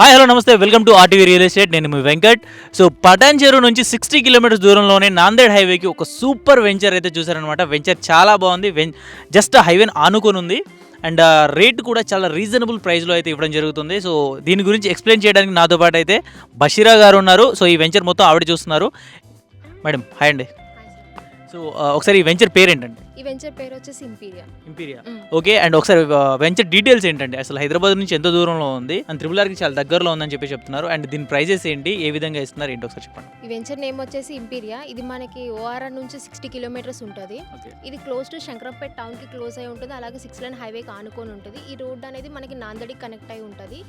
Hi hello నమస్తే welcome to RTV real estate. నేను మీ Venkat. So Patan చెరువు నుంచి 60 కిలోమీటర్స్ దూరంలోనే నాందేడ్ హైవేకి ఒక సూపర్ వెంచర్ అయితే చూసారనమాట. వెంచర్ చాలా బాగుంది. జస్ట్ హైవేని ఆనుకొని ఉంది అండ్ రేట్ కూడా చాలా రీజనబుల్ ప్రైస్లో అయితే ఇవ్వడం జరుగుతుంది. సో దీని గురించి ఎక్స్ప్లెయిన్ చేయడానికి నాతో పాటు అయితే బషీరా గారు ఉన్నారు. సో ఈ వెంచర్ మొత్తం ఆవిడ చూస్తున్నారు. మేడం హాయ్ అండి. సో ఒకసారి ఈ వెంచర్ పేరు ఏంటండి? ఈ వెంచర్ పేరు వచ్చేసి ఇంపీరియా. ఓకే. అండ్ ఒకసారి వెంచర్ డీటెయిల్స్ ఏంటండి? అసలు హైదరాబాద్ నుంచి ఎంత దూరంలో ఉంది అండ్ త్రిబుల్ చాలా దగ్గరలో ఉందని చెప్పి చెప్తున్నారు. అండ్ దీని ప్రైజెస్ ఏంటి, ఏ విధంగా ఇస్తున్నారు ఏంటి ఒకసారి చెప్పండి. ఈ వెంచర్ నేమ్ వచ్చేసి ఇంపీరియా. ఇది మనకి ఓఆర్ఆర్ నుంచి 60 కిలోమీటర్స్ ఉంటుంది. ఇది క్లోజ్ టు శంకరంపేట టౌన్ కి క్లోజ్ అయి ఉంటుంది. అలాగే 6 లైన్ హైవేకి ఆనుకొని ఉంటుంది. ఈ రోడ్ అనేది మనకి నాందేడికి కనెక్ట్ అయి ఉంటుంది.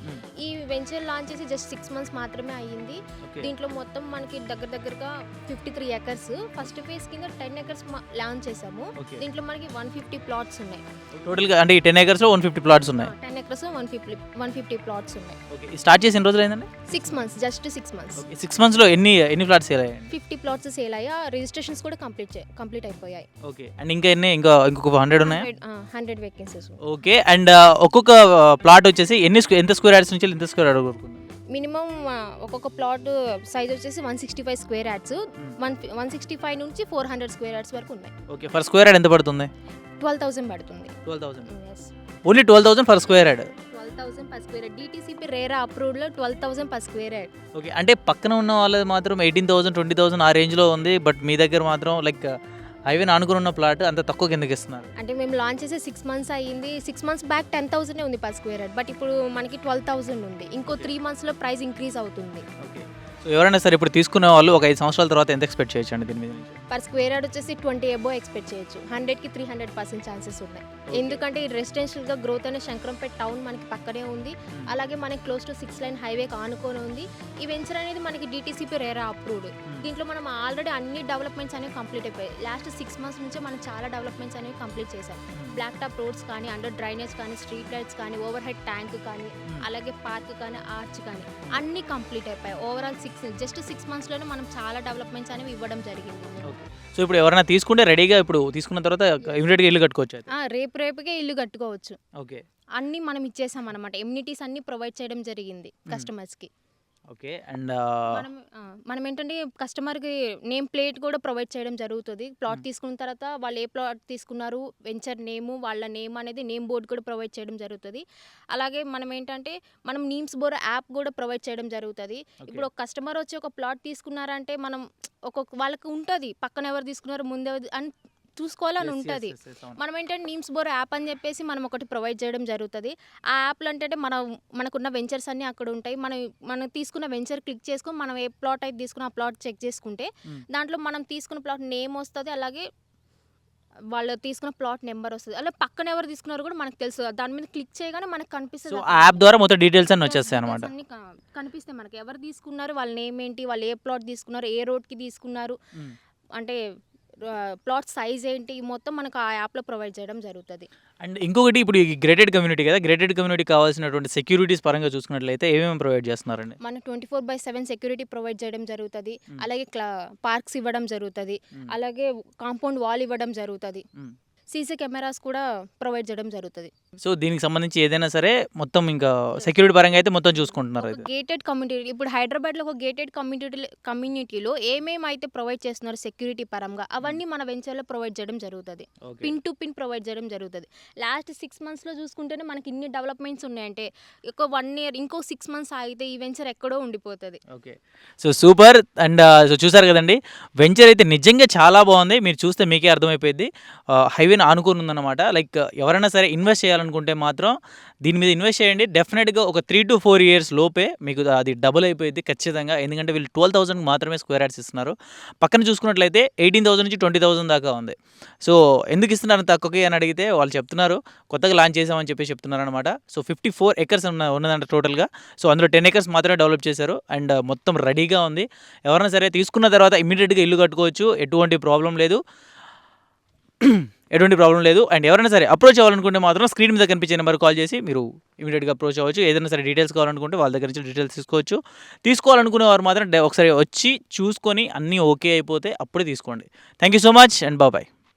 ఈ వెంచర్ లాంచ్ చేసి జస్ట్ 6 months మాత్రమే అయ్యింది. దీంట్లో మొత్తం మనకి దగ్గరగా 53 acres. ఫస్ట్ ఫేజ్ కింద 10 acres లాంచ్ చేసాము. దీంట్లో మనకి 150 plots ఉన్నాయి. టోటల్ గా అంటే 10 acres లో 150 plots ఉన్నాయి. 10 acres 150 plots ఉన్నాయి. ఓకే. స్టార్ట్ చేసి ఎన్ని రోజులు అయిందండి? 6 months, just 6 months. Okay. 6 months లో ఎన్ని ప్లాట్స్ సేల్ అయ్యాయి? 50 plots సేల్ అయ్యా. రిజిస్ట్రేషన్స్ కూడా కంప్లీట్ అయిపోయాయి. ఓకే. అండ్ ఇంకొక 100 ఉన్నాయి. 100 వేకెన్సీస్. ఓకే. అండ్ ఒక్కొక్క ప్లాట్ వచ్చేసి ఎంత స్క్వేర్ యార్డ్స్ నుంచి ఎంత స్క్వేర్ యార్డ్ వరకు? మినిమం ఒక్కొక్క ప్లాట్ సైజ్ వచ్చేసి 165 స్క్వేర్ యార్డ్స్. 165 నుంచి 400 స్క్వేర్ యార్డ్స్ వరకు ఉన్నాయి. ఓకే. ఫర్ స్క్వేర్ యార్డ్ ఎంత పడుతుంది? 12,000 పడుతుంది. 12,000. Only 12,000 for square yard. 12,000 per square yard. DTCP RERA approved లో 12,000 పర్ స్క్వేర్ యార్డ్. ఓకే. అంటే పక్కన ఉన్న వాళ్ళది మాత్రం 18,000 20,000 ఆ రేంజ్లో ఉంది. బట్ మీ దగ్గర మాత్రం లైక్ హైవేని ఆనుకుని ఉన్న ప్లాట్ అంత తక్కువ కిందకి ఇస్తున్నారు. అంటే మేము లాంచ్ చేసి 6 months అయ్యింది. 6 months బ్యాక్ 10,000 ఉంది పర్ స్క్వేర్ యార్డ్. బట్ ఇప్పుడు మనకి 12,000 ఉంది. ఇంకో 3 months లో ప్రైస్ ఇంక్రీజ్ అవుతుంది. ఓకే. సో ఎవరైనా సరే ఇప్పుడు తీసుకునే వాళ్ళు ఒక 5 సంవత్సరాల తర్వాత ఎంత ఎక్స్పెక్ట్ చేయొచ్చు అండి దీని మీద నుంచి? పర్ స్క్వేర్ యార్డ్ వచ్చేసి 20 above ఎక్స్పెక్ట్ చేయొచ్చు. 100కి 300% ఛాన్సెస్ ఉన్నాయి. ఎందుకంటే ఈ రెసిడెన్షియల్గా గ్రోత్ అనే శంకరంపేట టౌన్ మనకి పక్కనే ఉంది. అలాగే మనకి క్లోజ్ టు 6 లైన్ హైవేకి ఆనుకొని ఉంది. ఈ వెంచర్ అనేది మనకి డిటిసిపి రేరా అప్రూవ్డ్. దీంట్లో మనం ఆల్రెడీ అన్ని డెవలప్మెంట్స్ అనేవి కంప్లీట్ అయిపోయాయి. లాస్ట్ 6 months నుంచే మనం చాలా డెవలప్మెంట్స్ అనేవి కంప్లీట్ చేశాం. బ్లాక్ టాప్ రోడ్స్ కానీ, అండర్ డ్రైనేజ్ కానీ, స్ట్రీట్ లైట్స్ కానీ, ఓవర్ హెడ్ ట్యాంక్ కానీ, అలాగే పార్క్ కానీ, ఆర్చ్ కానీ అన్నీ కంప్లీట్ అయిపోయాయి. ఓవరాల్ జస్ట్ 6 months లోనే మనం చాలా డెవలప్మెంట్స్ అనేవి ఇవ్వడం జరిగింది. సో ఇప్పుడు ఎవరైనా తీసుకుంటే రెడీగా ఇప్పుడు తీసుకున్న తర్వాత ఇమీడియట్గా ఇల్లు కట్టుకోవచ్చు. రేపుకే ఇల్లు కట్టుకోవచ్చు. ఓకే. అన్నీ మనం ఇచ్చేసాం అనమాట. ఎమ్యూనిటీస్ అన్ని ప్రొవైడ్ చేయడం జరిగింది కస్టమర్స్కి. ఓకే. అండ్ మనం ఏంటంటే కస్టమర్కి నేమ్ ప్లేట్ కూడా ప్రొవైడ్ చేయడం జరుగుతుంది. ప్లాట్ తీసుకున్న తర్వాత వాళ్ళు ఏ ప్లాట్ తీసుకున్నారు, వెంచర్ నేము, వాళ్ళ నేమ్ అనేది నేమ్ బోర్డు కూడా ప్రొవైడ్ చేయడం జరుగుతుంది. అలాగే మనం ఏంటంటే నీమ్స్ బోర్డు యాప్ కూడా ప్రొవైడ్ చేయడం జరుగుతుంది. ఇప్పుడు ఒక కస్టమర్ వచ్చి ఒక ప్లాట్ తీసుకున్నారంటే మనం వాళ్ళకి ఉంటుంది పక్కన ఎవరు తీసుకున్నారు ముందే అని చూసుకోవాలని ఉంటుంది. మనం ఏంటంటే నీమ్స్ బోర్ యాప్ అని చెప్పేసి మనం ఒకటి ప్రొవైడ్ చేయడం జరుగుతుంది. ఆ యాప్లో అంటే మనకున్న వెంచర్స్ అన్నీ అక్కడ ఉంటాయి. మనం తీసుకున్న వెంచర్ క్లిక్ చేసుకొని మనం ఏ ప్లాట్ అయితే తీసుకున్న ఆ ప్లాట్ చెక్ చేసుకుంటే దాంట్లో మనం తీసుకున్న ప్లాట్ నేమ్ వస్తుంది. అలాగే వాళ్ళు తీసుకున్న ప్లాట్ నెంబర్ వస్తుంది. అలాగే పక్కన ఎవరు తీసుకున్నారు కూడా మనకు తెలుసు. దాని మీద క్లిక్ చేయగానే మనకు కనిపిస్తుంది. యాప్ ద్వారా మొత్తం డీటెయిల్స్ అన్ని వచ్చేస్తాయి అన్నమాట. అన్ని కనిపిస్తాయి మనకి. ఎవరు తీసుకున్నారు, వాళ్ళ నేమ్ ఏంటి, వాళ్ళు ఏ ప్లాట్ తీసుకున్నారు, ఏ రోడ్కి తీసుకున్నారు, అంటే ప్లాట్ సైజ్ ఏంటి, మొత్తం మనకు ఆ యాప్లో ప్రొవైడ్ చేయడం జరుగుతుంది. అండ్ ఇంకొకటి ఇప్పుడు ఈ గ్రేటెడ్ కమ్యూనిటీ కదా, గ్రేటెడ్ కమ్యూనిటీ కావాల్సినటువంటి సెక్యూరిటీస్ పరంగా చూసుకున్నట్లయితే ఏమేమి ప్రొవైడ్ చేస్తున్నారండి? మన 24/7 సెక్యూరిటీ ప్రొవైడ్ చేయడం జరుగుతుంది. అలాగే పార్క్స్ ఇవ్వడం జరుగుతుంది. అలాగే కాంపౌండ్ వాల్ ఇవ్వడం జరుగుతుంది. సీసీ కెమెరాస్ కూడా ప్రొవైడ్ చేయడం జరుగుతుంది. సో దీనికి సంబంధించి ఏదైనా సరే మొత్తం ఇంకా సెక్యూరిటీ పరంగా అయితే మొత్తం చూసుకుంటున్నారు. గేటెడ్ కమ్యూనిటీ ఇప్పుడు హైదరాబాద్లో ఒక గేటెడ్ కమ్యూనిటీలో ఏమేమైతే ప్రొవైడ్ చేస్తున్నారు సెక్యూరిటీ పరంగా అవన్నీ మన వెంచర్లో ప్రొవైడ్ చేయడం జరుగుతుంది. పిన్ టు పిన్ ప్రొవైడ్ చేయడం జరుగుతుంది. లాస్ట్ 6 monthsలో చూసుకుంటేనే మనకి ఇన్ని డెవలప్మెంట్స్ ఉన్నాయంటే ఒక 1 year ఇంకో 6 months ఆగితే ఈ వెంచర్ ఎక్కడో ఉండిపోతుంది. Okay. So super. And so చూసారు కదండి, వెంచర్ అయితే నిజంగా చాలా బాగుంది. మీరు చూస్తే మీకే అర్థమైపోయింది. హైవే ఆనుకొని ఉందన్నమాట. లైక్ ఎవరైనా సరే ఇన్వెస్ట్ చేయాలనుకుంటే మాత్రం దీని మీద ఇన్వెస్ట్ చేయండి. డెఫినెట్గా ఒక 3 to 4 years లోపే మీకు అది డబుల్ అయిపోయింది ఖచ్చితంగా. ఎందుకంటే వీళ్ళు 12,000 మాత్రమే స్క్వేర్ యార్డ్స్ ఇస్తున్నారు. పక్కన చూసుకున్నట్లయితే 18,000 నుంచి 20,000 దాకా ఉంది. సో ఎందుకు ఇస్తున్నారు తక్కువకి అని అడిగితే వాళ్ళు చెప్తున్నారు కొత్తగా లాంచ్ చేసామని చెప్పి చెప్తున్నారు అనమాట. సో 54 acres ఉన్నదంట టోటల్గా. సో అందులో 10 acres మాత్రమే డెవలప్ చేశారు అండ్ మొత్తం రెడీగా ఉంది. ఎవరైనా సరే తీసుకున్న తర్వాత ఇమీడియట్గా ఇల్లు కట్టుకోవచ్చు. ఎటువంటి ప్రాబ్లం లేదు. అండ్ ఎవరైనా సరే అప్రోచ్ అవ్వాలనుకుంటే మాత్రం స్క్రీన్ మీద కనిపించే నెంబర్ కాల్ చేసి మీరు ఇమీడియట్గా అప్రోచ్ అవ్వచ్చు. ఏదైనా సరే డీటెయిల్స్ కావాలనుకుంటే వాళ్ళ దగ్గర నుంచి డీటెయిల్స్ తీసుకోవాలనుకునే వారు మాత్రం ఒకసారి వచ్చి చూసుకొని అన్నీ ఓకే అయిపోతే అప్పుడే తీసుకోండి. Thank you so much and bye.